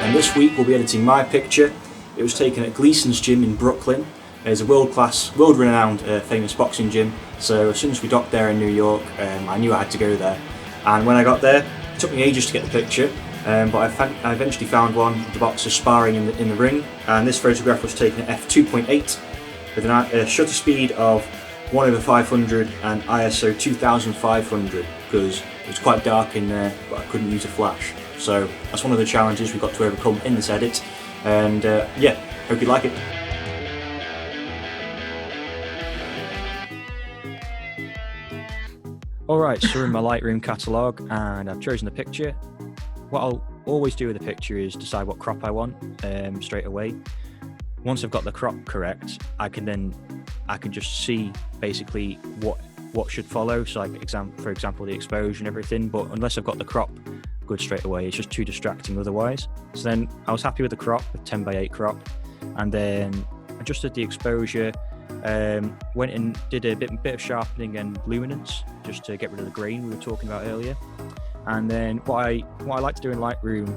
and this week we'll be editing my picture. It was taken at Gleasons gym in Brooklyn. It's a world-class, world-renowned, famous boxing gym. So as soon as we docked there in New York, I knew I had to go there. And when I got there, it took me ages to get the picture, but I eventually found one of the boxers sparring in the ring. And this photograph was taken at f2.8 with a shutter speed of 1/500 and ISO 2500 because it was quite dark in there, but I couldn't use a flash. So that's one of the challenges we've got to overcome in this edit. And yeah, hope you like it. Alright, so we're in my Lightroom catalogue and I've chosen the picture. What I'll always do with the picture is decide what crop I want straight away. Once I've got the crop correct, I can just see basically what should follow. So like for example the exposure and everything, but unless I've got the crop good straight away, it's just too distracting otherwise. So then I was happy with the crop, with 10:8 crop, and then adjusted the exposure. Went and did a bit of sharpening and luminance just to get rid of the grain we were talking about earlier. And then what I like to do in Lightroom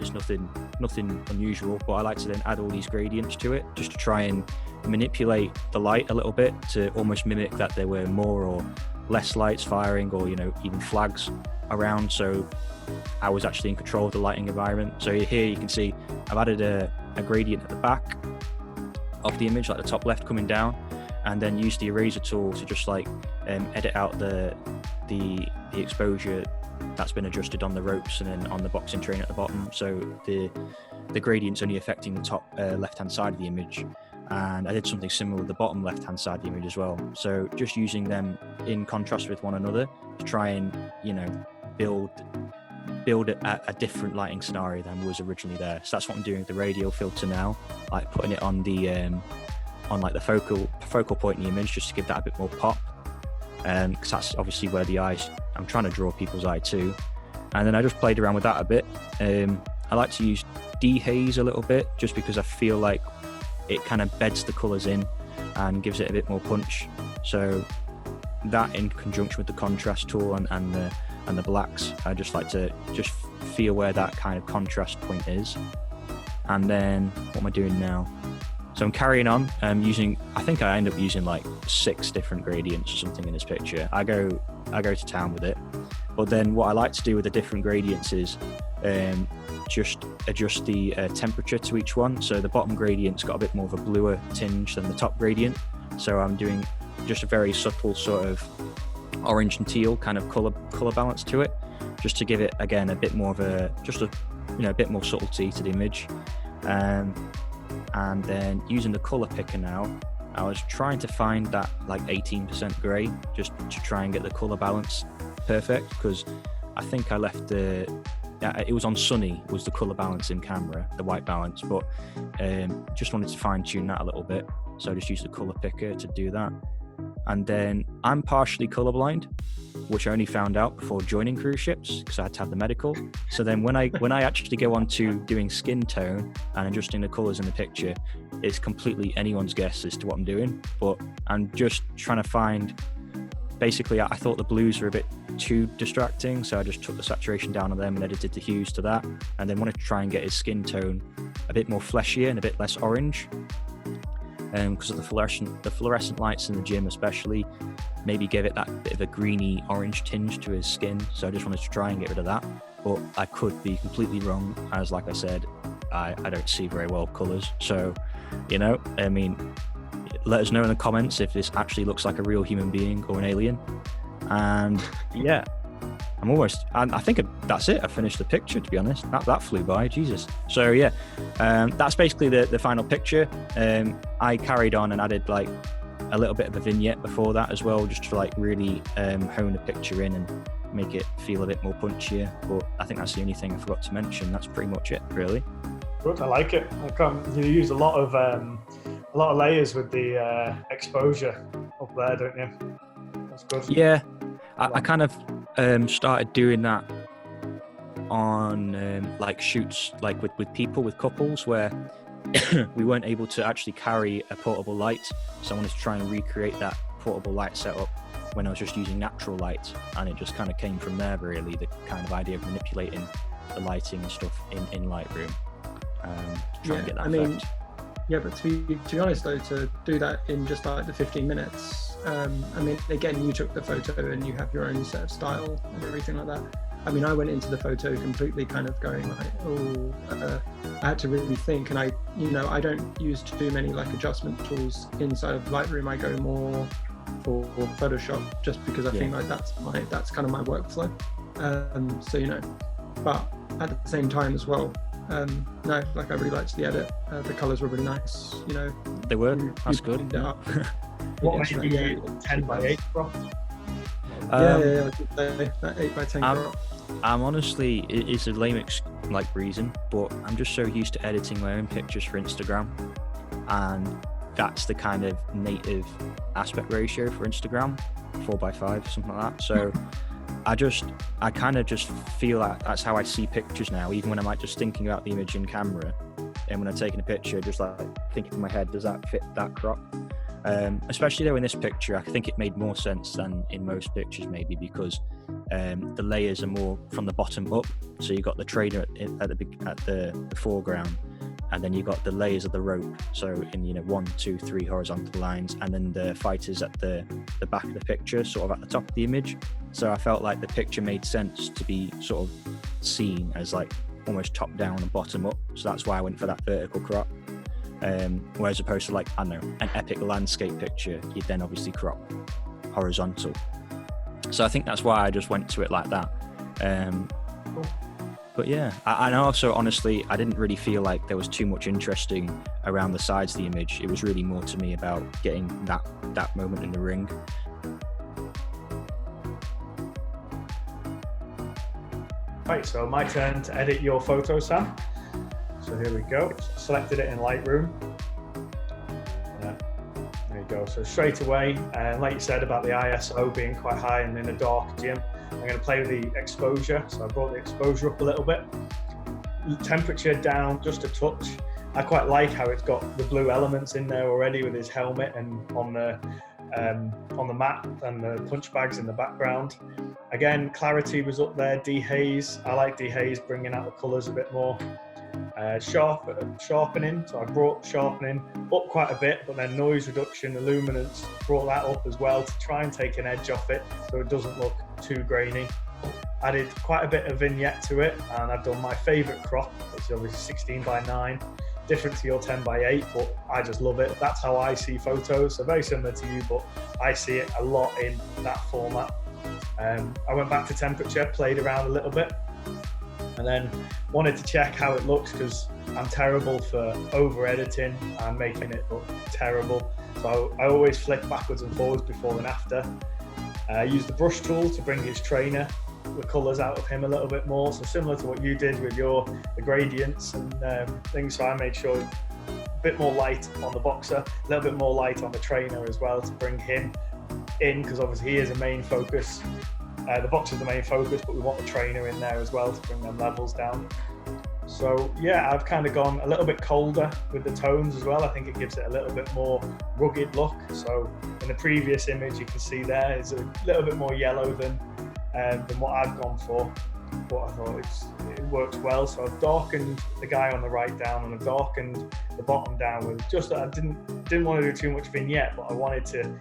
is nothing unusual, but I like to then add all these gradients to it just to try and manipulate the light a little bit to almost mimic that there were more or less lights firing, or even flags around, so I was actually in control of the lighting environment. So here you can see I've added a gradient at the back of the image, like the top left coming down, and then use the eraser tool to just edit out the exposure that's been adjusted on the ropes and then on the boxing train at the bottom. So the gradient's only affecting the top left hand side of the image, and I did something similar with the bottom left hand side of the image as well. So just using them in contrast with one another to try and build a different lighting scenario than was originally there. So that's what I'm doing with the radial filter now, like putting it on the the focal point in the image, just to give that a bit more pop, because that's obviously where the eyes, I'm trying to draw people's eye too. And then I just played around with that a bit. I like to use dehaze a little bit, just because I feel like it kind of beds the colours in and gives it a bit more punch. So that in conjunction with the contrast tool and the blacks, I just like to just feel where that kind of contrast point is. And then what am I doing now? So I'm carrying on I think I end up using like 6 different gradients or something in this picture. I go to town with it. But then what I like to do with the different gradients is just adjust the temperature to each one. So the bottom gradient's got a bit more of a bluer tinge than the top gradient. So I'm doing just a very subtle sort of orange and teal kind of color balance to it, just to give it again a bit more of a bit more subtlety to the image. And then using the color picker now, I was trying to find that like 18% gray, just to try and get the color balance perfect, because I think I left it was on sunny was the color balance in camera, the white balance, but just wanted to fine tune that a little bit, so I just used the color picker to do that. And then I'm partially colorblind, which I only found out before joining cruise ships because I had to have the medical. So then when I actually go on to doing skin tone and adjusting the colors in the picture, it's completely anyone's guess as to what I'm doing. But I'm just trying to find, basically I thought the blues were a bit too distracting, so I just took the saturation down on them and edited the hues to that, and then wanted to try and get his skin tone a bit more fleshier and a bit less orange. Because of the fluorescent lights in the gym especially, maybe gave it that bit of a greeny orange tinge to his skin. So I just wanted to try and get rid of that, but I could be completely wrong, as like I said, I don't see very well colours. So let us know in the comments if this actually looks like a real human being or an alien. And yeah, I think that's it. I finished the picture, to be honest. That flew by, Jesus. So yeah, that's basically the final picture. I carried on and added like a little bit of a vignette before that as well, just to like really hone the picture in and make it feel a bit more punchier. But I think that's the only thing I forgot to mention. That's pretty much it, really. Good, I like it. You use a lot of layers with the exposure up there, don't you? That's good. Yeah, I kind of started doing that on like shoots, like with people, with couples, where we weren't able to actually carry a portable light, so I wanted to try and recreate that portable light setup when I was just using natural light, and it just kind of came from there, really, the kind of idea of manipulating the lighting and stuff in Lightroom to try and get that I mean, effect. yeah, but to be honest though, to do that in just like the 15 minutes, I mean, again, you took the photo and you have your own set of style and everything like that. I mean, I went into the photo completely kind of going like, I had to really think, and I don't use too many like adjustment tools inside of Lightroom. I go more for Photoshop just because I think like that's kind of my workflow. So but at the same time as well, no, like I really liked the edit. The colors were really nice. They were. That's good. What made you 10x8 crop? That 8x10 crop. I'm honestly, it's a lame reason, but I'm just so used to editing my own pictures for Instagram, and that's the kind of native aspect ratio for Instagram, 4:5, something like that. So I kind of just feel like that's how I see pictures now, even when I'm like just thinking about the image in camera, and when I'm taking a picture, just like thinking in my head, does that fit that crop? Especially though in this picture, I think it made more sense than in most pictures, maybe because the layers are more from the bottom up. So you got the trainer at the foreground, and then you got the layers of the rope. So in 1, 2, 3 horizontal lines, and then the fighters at the back of the picture, sort of at the top of the image. So I felt like the picture made sense to be sort of seen as like almost top down and bottom up. So that's why I went for that vertical crop. Whereas opposed to like, I don't know, an epic landscape picture, you'd then obviously crop horizontal. So I think that's why I just went to it like that. Cool. But yeah, and also honestly, I didn't really feel like there was too much interesting around the sides of the image. It was really more to me about getting that moment in the ring. Right, so my turn to edit your photo, Sam. So here we go. Selected it in Lightroom. There you go. So straight away, like you said about the ISO being quite high and in a dark gym, I'm going to play with the exposure. So I brought the exposure up a little bit. Temperature down just a touch. I quite like how it's got the blue elements in there already with his helmet and on the map and the punch bags in the background. Again, clarity was up there. Dehaze. I like dehaze, bringing out the colours a bit more. Sharpening, so I brought sharpening up quite a bit, but then noise reduction, illuminance, brought that up as well to try and take an edge off it so it doesn't look too grainy. Added quite a bit of vignette to it, and I've done my favourite crop, which is obviously 16:9, different to your 10:8, but I just love it. That's how I see photos, so very similar to you, but I see it a lot in that format. I went back to temperature, played around a little bit, and then wanted to check how it looks because I'm terrible for over editing and making it look terrible. So I always flick backwards and forwards before and after. I used the brush tool to bring his trainer, the colours out of him a little bit more. So similar to what you did with the gradients and things. So I made sure a bit more light on the boxer, a little bit more light on the trainer as well to bring him in, because obviously he is a main focus. The box is the main focus, but we want the trainer in there as well to bring them levels down. So yeah, I've kind of gone a little bit colder with the tones as well. I think it gives it a little bit more rugged look. So in the previous image, you can see there is a little bit more yellow than what I've gone for. But I thought it works well. So I've darkened the guy on the right down, and I've darkened the bottom down with just that. I didn't want to do too much vignette, but I wanted to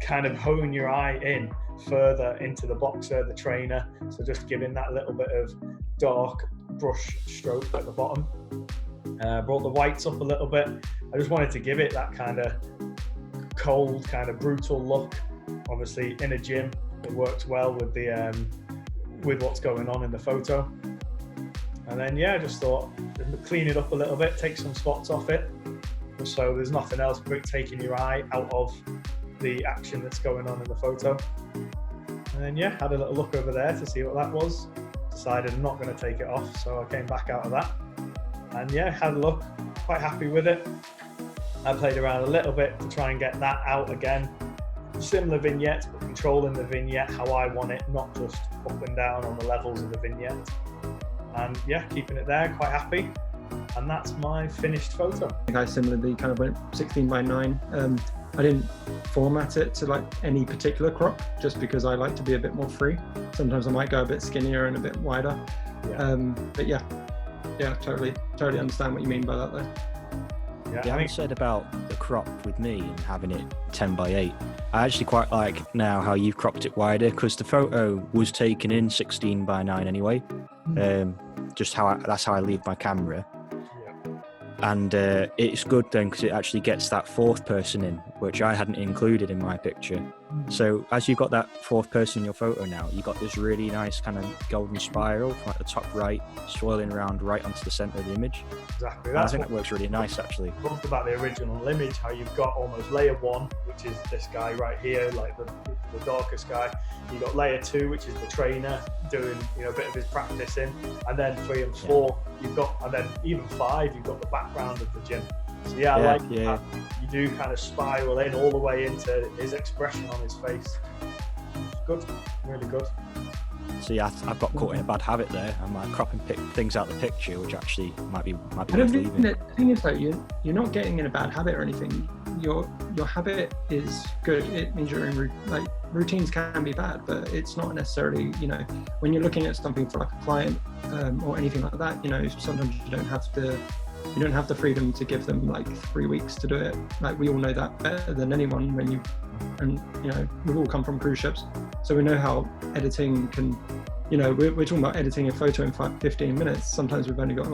kind of hone your eye in further into the boxer, the trainer. So just giving that little bit of dark brush stroke at the bottom. Brought the whites up a little bit. I just wanted to give it that kind of cold, kind of brutal look. Obviously in a gym, it works well with the with what's going on in the photo. And then yeah, I just thought clean it up a little bit, take some spots off it, so there's nothing else but taking your eye out of the action that's going on in the photo. And then yeah, had a little look over there to see what that was. Decided I'm not going to take it off, so I came back out of that. And yeah, had a look, quite happy with it. I played around a little bit to try and get that out again. Similar vignettes, but controlling the vignette how I want it, not just up and down on the levels of the vignette. And yeah, keeping it there, quite happy. And that's my finished photo. I similarly kind of went 16:9. I didn't format it to like any particular crop, just because I like to be a bit more free. Sometimes I might go a bit skinnier and a bit wider. But yeah, totally understand what you mean by that though. Yeah, I said about the crop with me and having it 10:8. I actually quite like now how you've cropped it wider, because the photo was taken in 16:9 anyway. Just that's how I leave my camera. And it's good then, because it actually gets that fourth person in, which I hadn't included in my picture. So as you've got that fourth person in your photo now, you've got this really nice kind of golden spiral from like the top right, swirling around right onto the centre of the image. Exactly. I think that works really nice, actually. Talked about the original image, how you've got almost layer 1, which is this guy right here, like the darkest guy. You've got layer 2, which is the trainer doing a bit of his practicing, and then 3 and 4 you've got, and then even 5 you've got the background of the gym. So how you do kind of spiral in all the way into his expression on his face. Good, really good. See, I've got caught in a bad habit there. I'm like cropping things out of the picture, which actually might be I worth don't leaving. think the thing is though, you're not getting in a bad habit or anything. Your habit is good. It means you're in routines can be bad, but it's not necessarily, when you're looking at something for like a client or anything like that, sometimes you don't have the freedom to give them like 3 weeks to do it. Like, we all know that better than anyone we've all come from cruise ships, so we know how editing can, we're talking about editing a photo in 15 minutes. Sometimes we've only got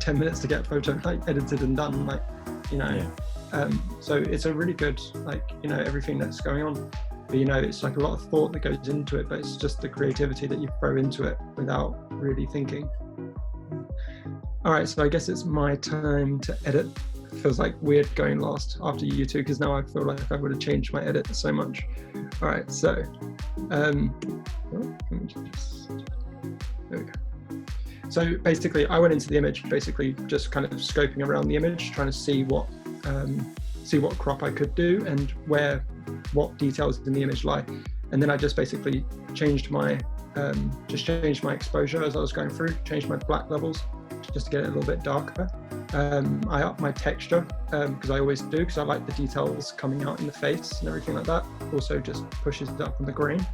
10 minutes to get a photo edited and done, so it's a really good, everything that's going on. But it's like a lot of thought that goes into it, but it's just the creativity that you throw into it without really thinking. All right, so I guess it's my time to edit. It feels like weird going last after you two, because now I feel like I would have changed my edit so much. All right, so there we go. So basically, I went into the image, basically just kind of scoping around the image, trying to see what crop I could do and what details in the image lie. And then I just basically changed my exposure as I was going through, changed my black levels just to get it a little bit darker. I upped my texture because I always do, because I like the details coming out in the face and everything like that. Also just pushes it up on the grain.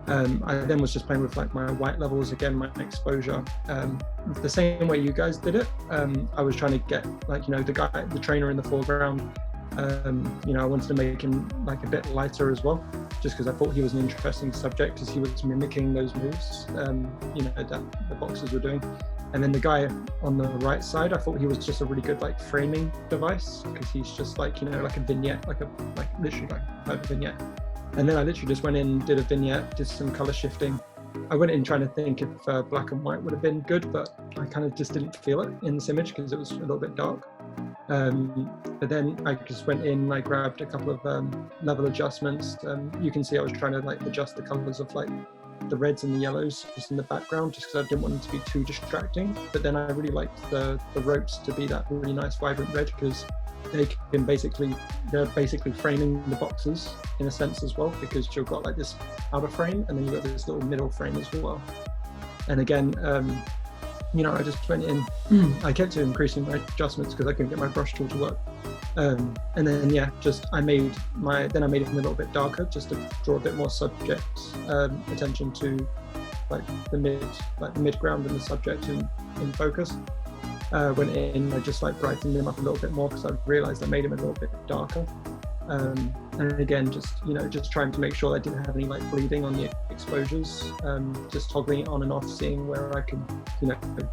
I then was just playing with my white levels, again, my exposure, the same way you guys did it. I was trying to get the trainer in the foreground. I wanted to make him a bit lighter as well, just because I thought he was an interesting subject, because he was mimicking those moves, that the boxers were doing. And then the guy on the right side, I thought he was just a really good framing device, because he's just like a vignette, literally a vignette. And then I literally just went in, did a vignette, did some color shifting. I went in trying to think if black and white would have been good, but I kind of just didn't feel it in this image because it was a little bit dark. But then I just went in, I grabbed a couple of level adjustments. You can see I was trying to adjust the colors of the reds and the yellows just in the background, just because I didn't want them to be too distracting. But then I really liked the ropes to be that really nice vibrant red, because they're basically framing the boxes in a sense as well, because you've got this outer frame and then you've got this little middle frame as well. And again, I just went in, I kept increasing my adjustments because I couldn't get my brush tool to work. And then I made it a little bit darker, just to draw a bit more subject attention to the midground and the subject in focus. Went in, I just brightened him up a little bit more, because I realized I made him a little bit darker. And again, just trying to make sure I didn't have any bleeding on the exposures, just toggling it on and off, seeing where I could,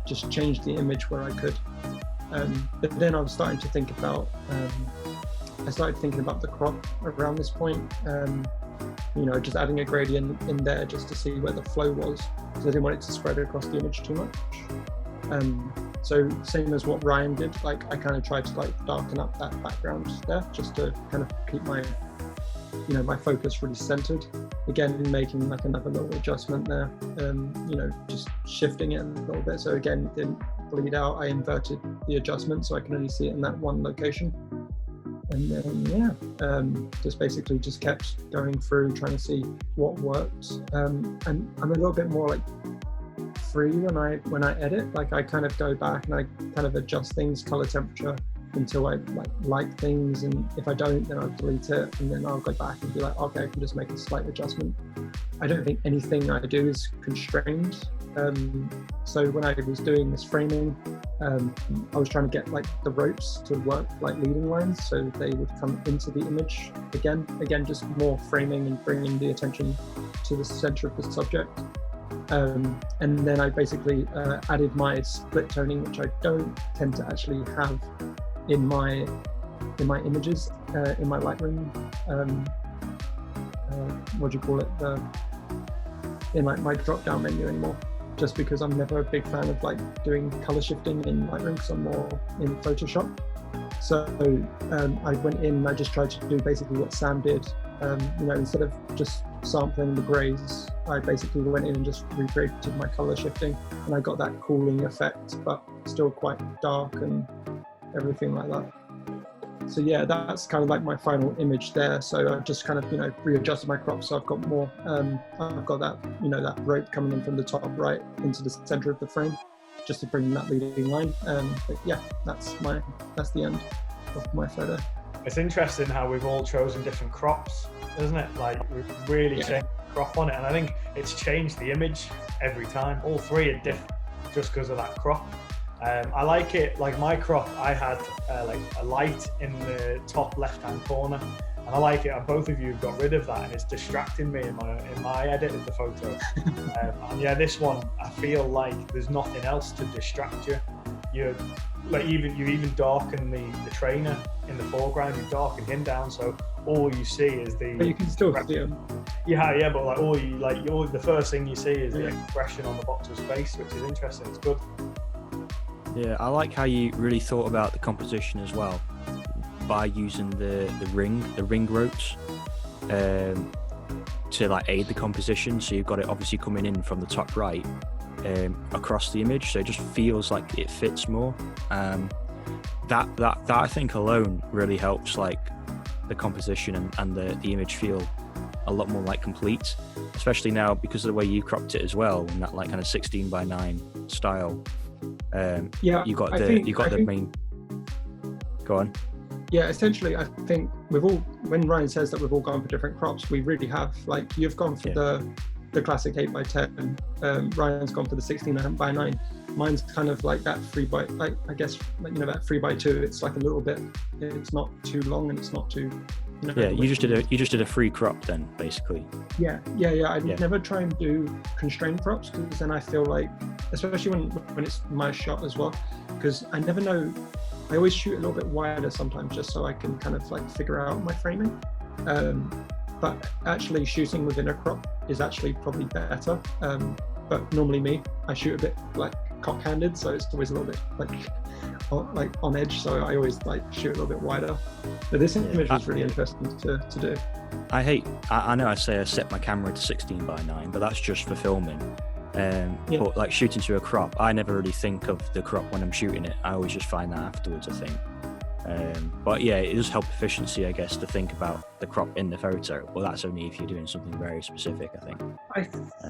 just change the image where I could. But then I was starting to think about, the crop around this point, just adding a gradient in there just to see where the flow was, because I didn't want it to spread across the image too much. So same as what Ryan did, I kind of tried to darken up that background there, just to kind of keep my, my focus really centered. Again, making another little adjustment there, just shifting it a little bit. So again, it didn't bleed out. I inverted the adjustment so I can only see it in that one location. And then, just basically just kept going through, trying to see what worked. And I'm a little bit more free when I edit. I kind of go back and I kind of adjust things, color temperature, until I like things, and if I don't, then I'll delete it, and then I'll go back and be like, okay, I can just make a slight adjustment. I don't think anything I do is constrained. So when I was doing this framing, I was trying to get like the ropes to work like leading lines, so they would come into the image again, just more framing and bringing the attention to the center of the subject. And then I basically added my split toning, which I don't tend to actually have in my images, in my Lightroom, what do you call it, in like my drop down menu anymore, just because I'm never a big fan of like doing color shifting in Lightroom, because I'm more in Photoshop. So I went in and I just tried to do basically what Sam did. Instead of just sampling the grays, I basically went in and just recreated my color shifting, and I got that cooling effect, but still quite dark and everything like that. So yeah, that's kind of like my final image there. So I've just kind of, readjusted my crop, so I've got more, I've got that, that rope coming in from the top right into the center of the frame, just to bring that leading line. But yeah, that's the end of my photo. It's interesting how we've all chosen different crops, isn't it? Like, we've really changed the crop on it, and I think it's changed the image every time. All three are different just because of that crop. I like it, like my crop, I had like a light in the top left-hand corner, and I like it, and both of you have got rid of that, and it's distracting me in my edit of the photo. And yeah, this one, I feel like there's nothing else to distract you. You even darken the trainer in the foreground, you darken him down, so all you see is the. But you can still see him. Yeah, but like the first thing you see is the expression on the boxer's face, which is interesting. It's good. Yeah, I like how you really thought about the composition as well, by using the ring ropes to like aid the composition. So you've got it obviously coming in from the top right across the image, so it just feels like it fits more. That I think alone really helps like the composition and the image feel a lot more like complete, especially now because of the way you cropped it as well, in that like kind of 16:9 style. You got the main. Go on. Yeah, essentially, I think when Ryan says that we've all gone for different crops, we really have. Like, you've gone for the classic 8:10. Ryan's gone for the 16:9. Mine's kind of like that 3x, like I guess, like, that 3x2. It's like a little bit. It's not too long and it's not too. Yeah, you just did a free crop then, basically. Yeah. I never try and do constrained crops, because then I feel like, especially when it's my shot as well, because I never know. I always shoot a little bit wider sometimes, just so I can kind of like figure out my framing. But actually shooting within a crop is actually probably better. But normally I shoot a bit like cock-handed, so it's always a little bit like on edge, so I always like shoot a little bit wider. But this image was really interesting to do. I know I say I set my camera to 16:9, but that's just for filming. But like shooting to a crop, I never really think of the crop when I'm shooting it. I always just find that afterwards, I think. But yeah, it does help efficiency, I guess, to think about the crop in the photo. Well, that's only if you're doing something very specific, I think. I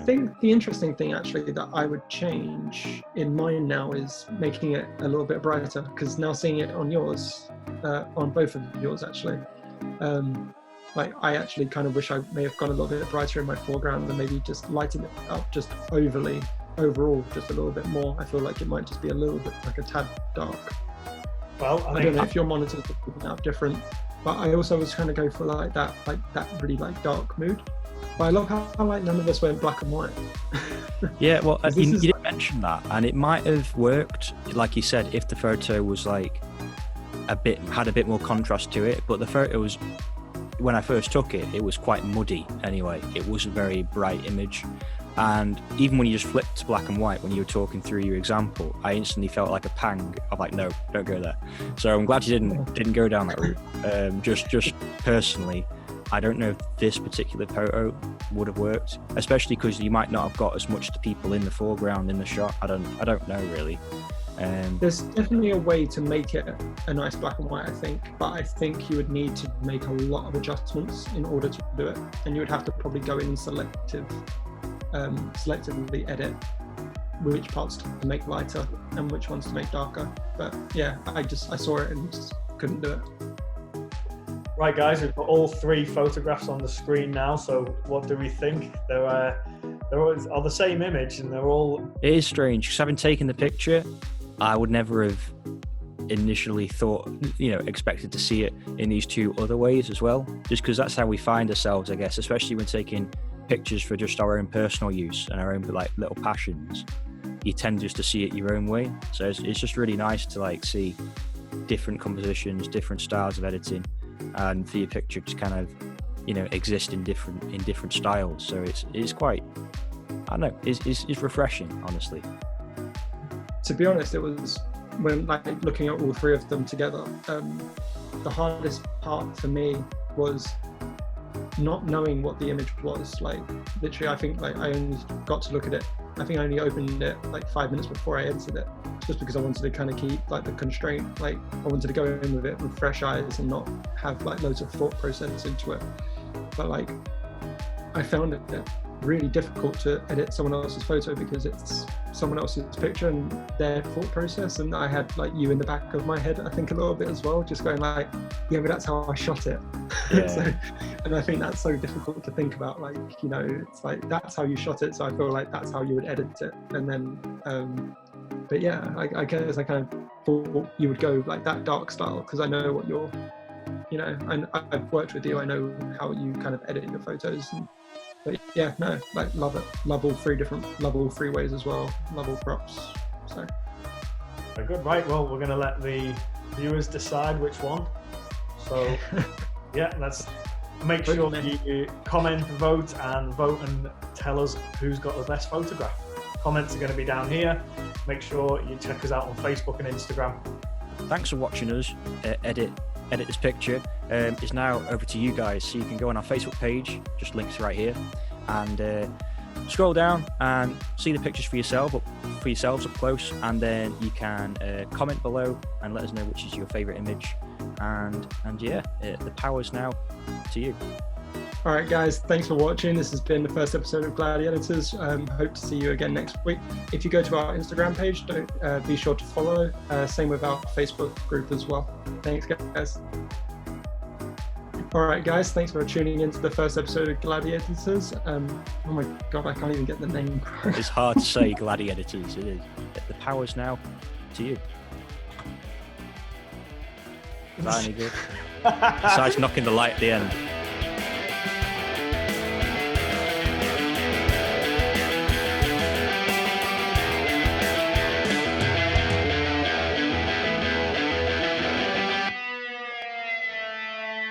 think the interesting thing actually that I would change in mine now is making it a little bit brighter, because now seeing it on yours, on both of yours actually, like I actually kind of wish I may have gone a little bit brighter in my foreground and maybe just lighten it up just overall just a little bit more. I feel like it might just be a little bit like a tad dark. Well, I don't know if your monitors are picking out different, but I also was trying to go for like that really like dark mood. But I love how like none of us went black and white. Yeah, well, you didn't mention that, and it might have worked, like you said, if the photo was like had a bit more contrast to it. But the photo was, when I first took it, it was quite muddy anyway. It wasn't a very bright image. And even when you just flipped to black and white, when you were talking through your example, I instantly felt like a pang of like, no, don't go there. So I'm glad you didn't go down that route. Just personally, I don't know if this particular photo would have worked, especially because you might not have got as much the people in the foreground in the shot. I don't know really. There's definitely a way to make it a nice black and white, I think, but I think you would need to make a lot of adjustments in order to do it, and you would have to probably go in and selectively edit which parts to make lighter and which ones to make darker. But yeah, I saw it and couldn't do it. Right, guys, we've got all 3 photographs on the screen now. So what do we think? They're the same image, and they're all. It is strange because having taken the picture, I would never have initially thought, expected to see it in these 2 other ways as well. Just because that's how we find ourselves, I guess, especially when taking pictures for just our own personal use and our own like little passions. You tend just to see it your own way. So it's just really nice to like see different compositions, different styles of editing, and for your picture to kind of, exist in different styles. So it's quite, I don't know, it's refreshing, honestly. To be honest, it was when like looking at all 3 of them together. The hardest part for me was not knowing what the image was. Like literally, I think like I only got to look at it. I think I only opened it like 5 minutes before I edited it, just because I wanted to kind of keep like the constraint. Like I wanted to go in with it with fresh eyes and not have like loads of thought process into it. But like I found it really difficult to edit someone else's photo because it's someone else's picture and their thought process, and I had like you in the back of my head, I think, a little bit as well, just going like, yeah, but that's how I shot it. Yeah. And I think that's so difficult to think about, like, it's like that's how you shot it, so I feel like that's how you would edit it. And then but yeah, I guess I kind of thought you would go like that dark style because I know what you're, and I've worked with you, I know how you kind of edit your photos. But yeah, no, like love it. Love all 3 ways as well. Love all props. So Very good. Right, well, we're going to let the viewers decide which one. So yeah, let's make sure that you comment, vote and tell us who's got the best photograph. Comments are going to be down here. Make sure you check us out on Facebook and Instagram. Thanks for watching us edit this picture. It's now over to you guys, so you can go on our Facebook page, just links right here, and scroll down and see the pictures for yourselves up close, and then you can comment below and let us know which is your favorite image, and yeah, the power's now to you. all right, guys, thanks for watching. This has been the first episode of GladiEditors. Hope to see you again next week. If you go to our Instagram page, don't be sure to follow. Same with our Facebook group as well. Thanks, guys. All right, guys, thanks for tuning into the first episode of GladiEditors. Oh my God, I can't even get the name. It's hard to say GladiEditors, it is. The power's now to you. Is that any good? Besides knocking the light at the end.